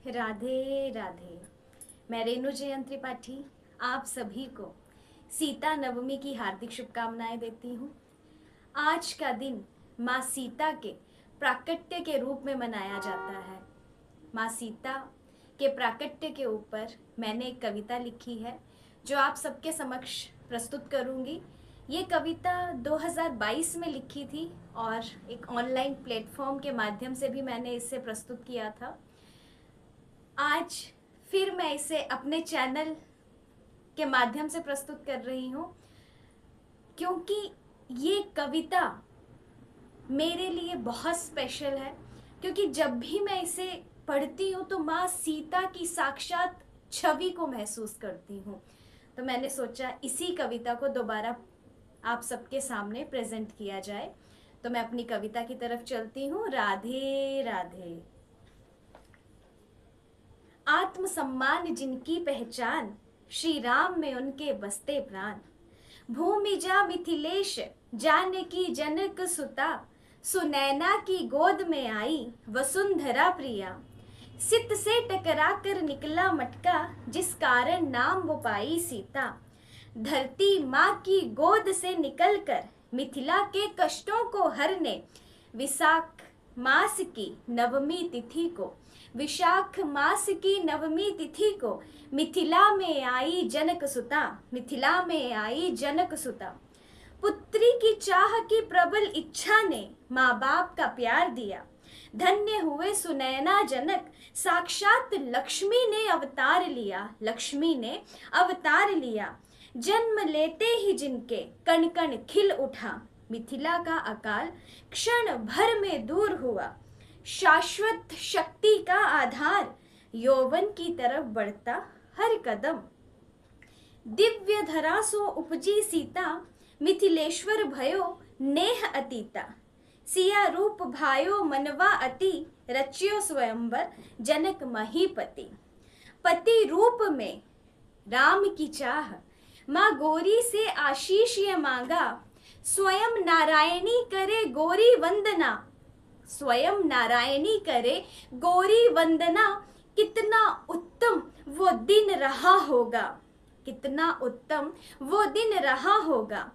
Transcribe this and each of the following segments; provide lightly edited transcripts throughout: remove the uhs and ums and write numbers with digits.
राधे राधे। मैं रेणु जयंत त्रिपाठी आप सभी को सीता नवमी की हार्दिक शुभकामनाएं देती हूँ। आज का दिन माँ सीता के प्राकट्य के रूप में मनाया जाता है। माँ सीता के प्राकट्य के ऊपर मैंने एक कविता लिखी है जो आप सबके समक्ष प्रस्तुत करूँगी। ये कविता 2022 में लिखी थी और एक ऑनलाइन प्लेटफॉर्म के माध्यम से भी मैंने इसे प्रस्तुत किया था। आज फिर मैं इसे अपने चैनल के माध्यम से प्रस्तुत कर रही हूँ क्योंकि ये कविता मेरे लिए बहुत स्पेशल है, क्योंकि जब भी मैं इसे पढ़ती हूँ तो माँ सीता की साक्षात छवि को महसूस करती हूँ। तो मैंने सोचा इसी कविता को दोबारा आप सबके सामने प्रेजेंट किया जाए। तो मैं अपनी कविता की तरफ चलती हूँ। राधे राधे। आत्मसम्मान जिनकी पहचान, श्री राम में उनके बसते प्राण। भूमि जा मिथिलेश जानकी जनक सुता, सुनैना की गोद में आई वसुंधरा प्रिया। सित से टकरा कर निकला मटका, जिस कारण नाम वो पाई सीता। धरती माँ की गोद से निकलकर मिथिला के कष्टों को हरने, विशाख मास की नवमी तिथि को, विशाख मास की नवमी तिथि को मिथिला में आई जनक सुता, मिथिला में आई जनक सुता। पुत्री की चाह की प्रबल इच्छा ने माँ बाप का प्यार दिया। धन्य हुए सुनैना जनक, साक्षात लक्ष्मी ने अवतार लिया, लक्ष्मी ने अवतार लिया। जन्म लेते ही जिनके कण कण खिल उठा, मिथिला का अकाल क्षण भर में दूर हुआ। शाश्वत शक्ति का आधार, यौवन की तरफ बढ़ता हर कदम। दिव्य धरा सो उपजी सीता, मिथिलेश्वर भयो नेह अतीता। सिया रूप भायो मनवा अति, रच्यो स्वयंवर जनक महीपति। पति रूप में राम की चाह, माँ गौरी से आशीष ये मांगा। स्वयं नारायणी करे गौरी वंदना, स्वयं नारायणी करे गौरी वंदना। कितना उत्तम वो दिन रहा होगा, कितना उत्तम वो दिन रहा होगा।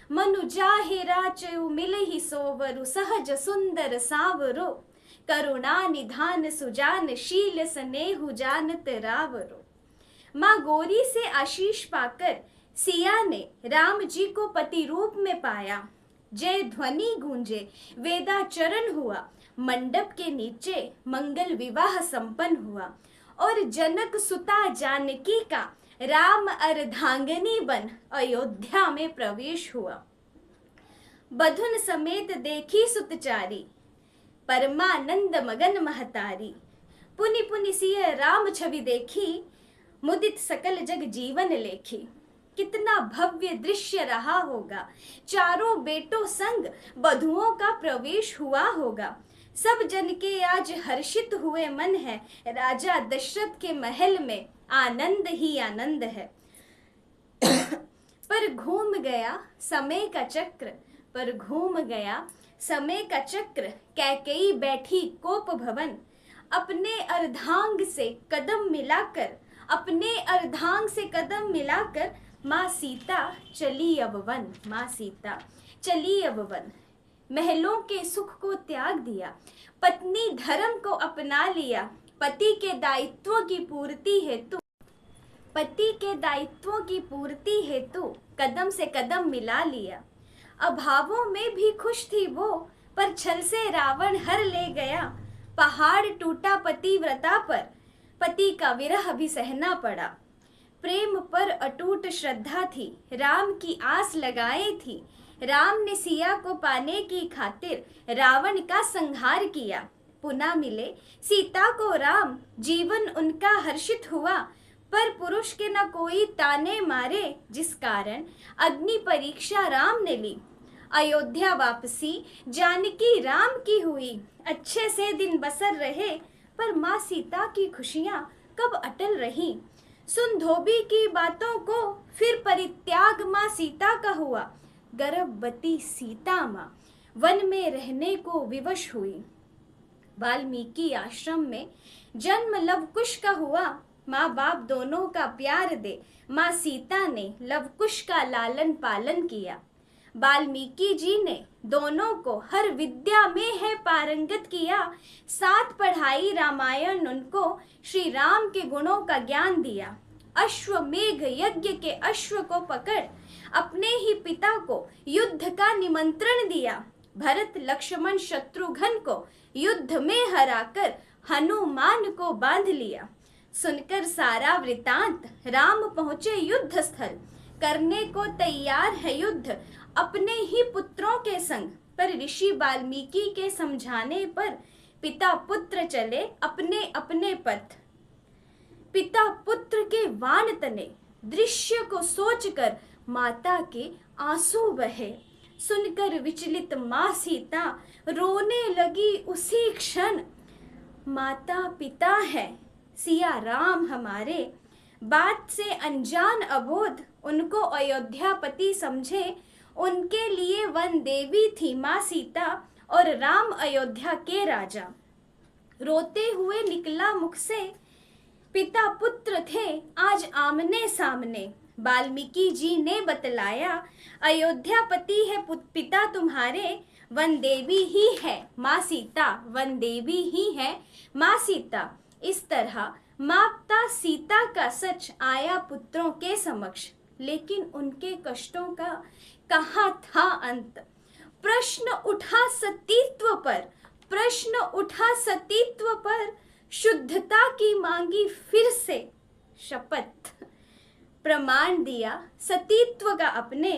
मनु जाहिरा चयु मिल ही सोवरु, सहज सुंदर सावरो। करुणा निधान सुजान, शील स्नेहु जानत रावरो। माँ गौरी से आशीष पाकर सिया ने राम जी को पति रूप में पाया। जय ध्वनि गूंजे वेदाचरण हुआ, मंडप के नीचे मंगल विवाह संपन्न हुआ। और जनक सुता जानकी का राम अर्धांगिनी बन अयोध्या में प्रवेश हुआ। बधुन समेत देखी सुतचारी, परमानंद मगन महतारी। पुनि पुनि सिय राम छवि देखी, मुदित सकल जग जीवन लेखी। कितना भव्य दृश्य रहा होगा, चारों बेटों संग बधुओं का प्रवेश हुआ होगा। सब जन के आज हर्षित हुए मन है, राजा दशरथ के महल में आनंद ही आनंद है। पर घूम गया समय का चक्र, पर घूम गया समय का चक्र। कैकेयी बैठी कोप भवन, अपने अर्धांग से कदम मिलाकर, अपने अर्धांग से कदम मिलाकर। माँ सीता चली अब वन, माँ सीता चली अब वन। महलों के सुख को त्याग दिया, पत्नी धर्म को अपना लिया। पति के दायित्वों की पूर्ति हेतु, पति के दायित्वों की पूर्ति हेतु कदम से कदम मिला लिया। अभावों में भी खुश थी वो, पर छल से रावण हर ले गया। पहाड़ टूटा पतिव्रता पर, पति का विरह भी सहना पड़ा। प्रेम पर अटूट श्रद्धा थी, राम की आस लगाई थी। राम ने सिया को पाने की खातिर रावण का संहार किया। पुनः मिले सीता को राम, जीवन उनका हर्षित हुआ। पर पुरुष के न कोई ताने मारे, जिस कारण अग्नि परीक्षा राम ने ली। अयोध्या वापसी जानकी राम की हुई, अच्छे से दिन बसर रहे। पर माँ सीता की खुशियाँ कब अटल रही। सुन धोबी की बातों को फिर परित्याग माँ सीता का हुआ। गर्भवती सीता माँ वन में रहने को विवश हुई। वाल्मीकि आश्रम में जन्म लव कुश का हुआ, माँ बाप दोनों का प्यार दे माँ सीता ने लव कुश का लालन पालन किया। वाल्मीकि जी ने दोनों को हर विद्या में है पारंगत किया, साथ पढ़ाई रामायण उनको, श्री राम के गुणों का ज्ञान दिया। अश्वमेघ यज्ञ के अश्व को पकड़ अपने ही पिता को युद्ध का निमंत्रण दिया। भरत लक्ष्मण शत्रुघ्न को युद्ध में हराकर हनुमान को बांध लिया। सुनकर सारा वृतांत राम पहुंचे युद्ध स्थल, करने को तैयार है युद्ध अपने ही पुत्रों के संग। पर ऋषि वाल्मीकि के समझाने पर पिता पुत्र चले अपने अपने पथ। पिता पुत्र के वाण तने दृश्य को सोचकर माता के आंसू बहे। सुनकर विचलित माँ सीता रोने लगी उसी क्षण। माता पिता है सिया राम हमारे, बात से अनजान अबोध उनको अयोध्यापति समझे। उनके लिए वन देवी थी माँ सीता और राम अयोध्या के राजा। रोते हुए निकला मुख से पिता पुत्र थे आज आमने सामने। वाल्मीकि जी ने बतलाया अयोध्यापति है पिता तुम्हारे, वन देवी ही है माँ सीता, वन देवी ही है माँ सीता। इस तरह माता सीता का सच आया पुत्रों के समक्ष, लेकिन उनके कष्टों का कहाँ था अंत। प्रश्न उठा सतीत्व पर, प्रश्न उठा सतीत्व पर, शुद्धता की मांगी फिर से शपथ। प्रमाण दिया सतीत्व का अपने,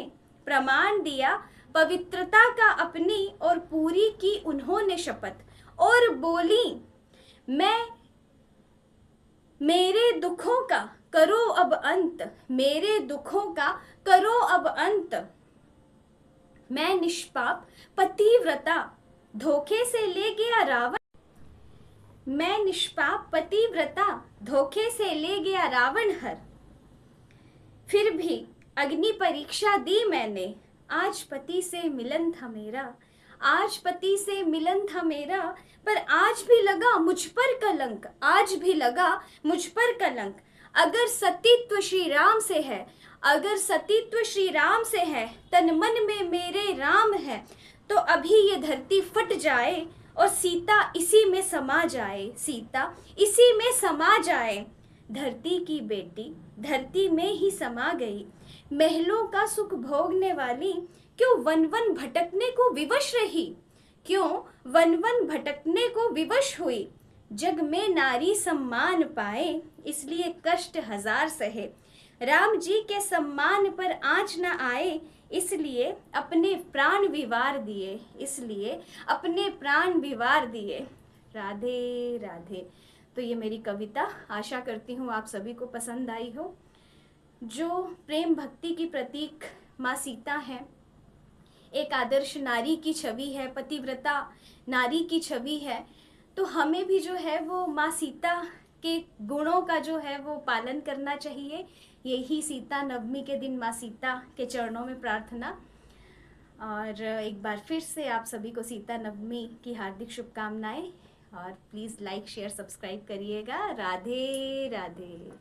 प्रमाण दिया पवित्रता का अपनी, और पूरी की उन्होंने शपथ। और बोली मैं मेरे दुखों का करो अब अंत, मेरे दुखों का करो अब अंत। मैं निष्पाप पतिव्रता धोखे से ले गया रावण, मैं निष्पाप पतिव्रता धोखे से ले गया रावण हर। फिर भी अग्नि परीक्षा दी मैंने, आज पति से मिलन था मेरा, आज पति से मिलन था मेरा। पर आज भी लगा मुझ पर कलंक, आज भी लगा मुझ पर कलंक। अगर सतीत्व श्री राम से है, अगर सतीत्व श्री राम से है, तन मन में मेरे राम है, तो अभी ये धरती फट जाए और सीता इसी में समा जाए, सीता इसी में समा जाए। धरती की बेटी धरती में ही समा गई, महलों का सुख भोगने वाली क्यों वन वन भटकने को विवश रही, क्यों वन वन भटकने को विवश हुई। जग में नारी सम्मान पाए इसलिए कष्ट हजार सहे, राम जी के सम्मान पर आँच न आए इसलिए अपने प्राण विवार दिए, इसलिए अपने प्राण विवार दिए। राधे राधे। तो ये मेरी कविता, आशा करती हूँ आप सभी को पसंद आई हो। जो प्रेम भक्ति की प्रतीक माँ सीता है, एक आदर्श नारी की छवि है, पतिव्रता नारी की छवि है, तो हमें भी जो है वो माँ सीता के गुणों का जो है वो पालन करना चाहिए। यही सीता नवमी के दिन माँ सीता के चरणों में प्रार्थना। और एक बार फिर से आप सभी को सीता नवमी की हार्दिक शुभकामनाएं, और प्लीज़ लाइक शेयर सब्सक्राइब करिएगा। राधे राधे।